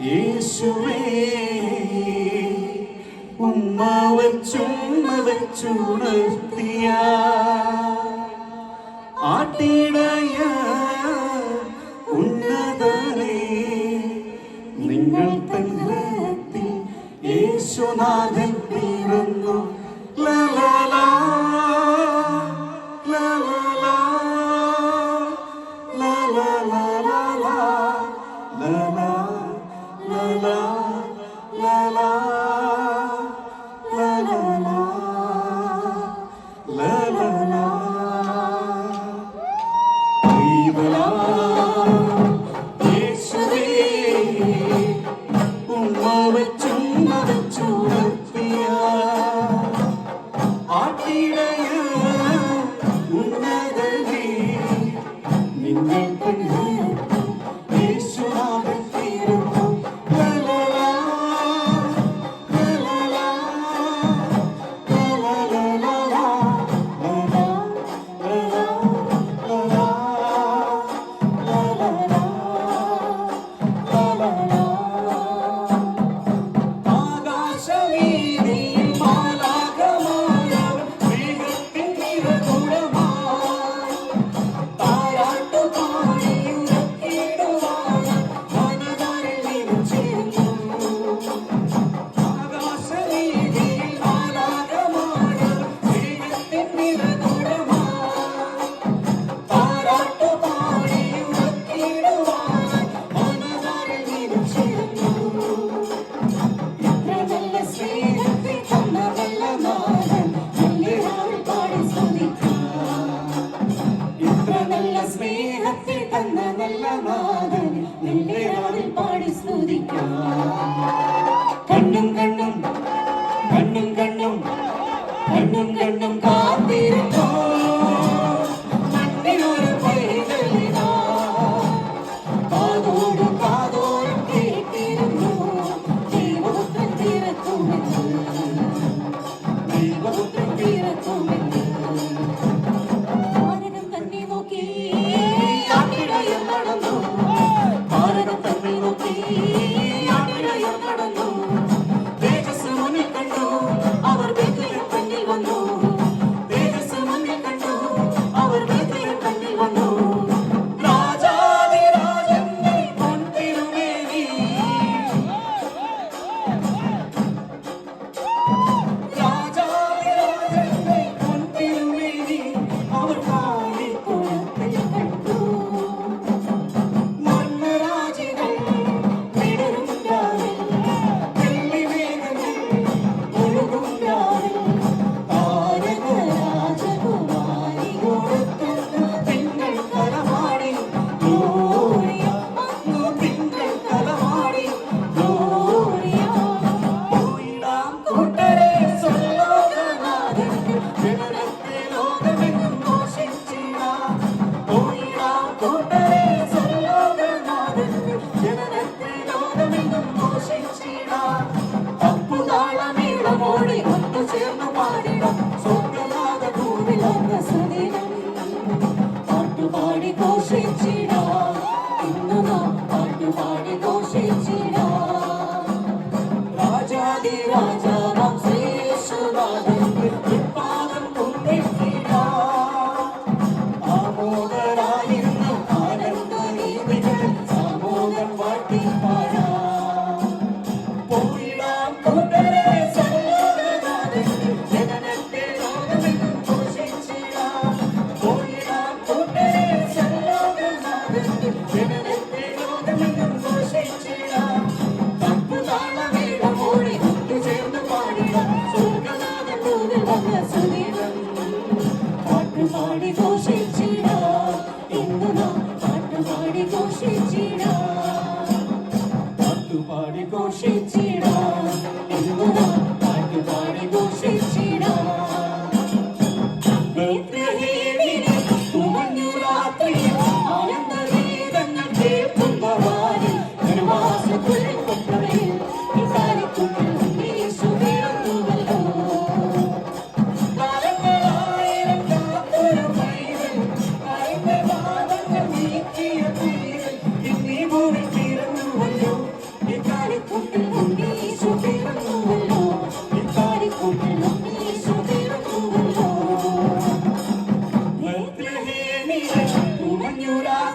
യേശുവേ ഉമ്മ വെച്ചുണർത്തിയ ആട്ടിടയ ഉന്നതനെ നിങ്ങൾ തന്നത്തിൽ യേശുനാഥൻ പിറന്നു. ലലലാ ലലലാ ലലലാ ലലാ ലലാ ലലാ കണ്ണും കണ്ണും കണ്ണും കണ്ണും കണ്ണും കണ്ണും കാത്തിരുന്നോ മണ്ണിലൊരു പൈതലിനാ കാതോട് കാതോരം കേട്ടിരുന്നു ദൈവപുത്രൻ പിറക്കുമെന്ന് ദൈവപുത്രൻ പിറക്കുമെന്ന് ഭാരതം തന്നെ നോക്കി ആട്ടിടയം നടന്നു ഭാരതം തന്നെ നോക്കി നടന്നു തേജസ് മുന്നിൽ കണ്ടു അവർ ബേത്ലഹേം കണ്ണിൽ വന്നു തേജസ് മുന്നിൽ കണ്ടു അവർ ബേത്ലഹേം കണ്ണിൽ വന്നു രാജാധിരാജന്റെ പൊൻതിരുമേനി രാജാധിരാജന്റെ പൊൻതിരുമേനി അവർ കാലിക്കുളത്തിൽ കണ്ടു മർമ്മരാജികൾ പാട്ടുപാടി ഘോഷിച്ചിടാം ഇന്നു നാം പാട്ടുപാടി ഘോഷിച്ചിടാം രാജാധിരാജാവാം ശ്രീയേശുനാഥന്റെ തൃപ്പാദം കുമ്പിട്ടിടാം ആമോദരായിരുന്നു ആനന്ദഗീതികളിൽ സാമോദം വാഴ്ത്തിപ്പാടാം പോയിടാം കൂട്ടരെ സർവ്വനാഥന്റെ ജനനത്തെ ലോകമെങ്ങും ഘോഷിച്ചിടാം പോയിടാം കൂട്ടരെ സർവ്വനാഥന്റെ ജനനത്തെ ലോകമെങ്ങും ഘോഷിച്ചിടാം തപ്പുതാളമേളമോടെ ഒത്തുചേർന്ന് പാടിടാം സ്വർഗ്ഗനാഥൻ തൂതിൽ വന്ന സുദിനം പാട്ടുപാടി ഘോഷിച്ചിടാം ഇന്നു നാം പാട്ടുപാടി ഘോഷിച്ചിടാം പാട്ടുപാടി ഘോഷിച്ചിടാം ഇന്നു നാം പാട്ടുപാടി ഘോഷിച്ചിടാം ബേത്ലഹേമിനെ ഉമഞ്ഞുറാ തിരുനൂറാ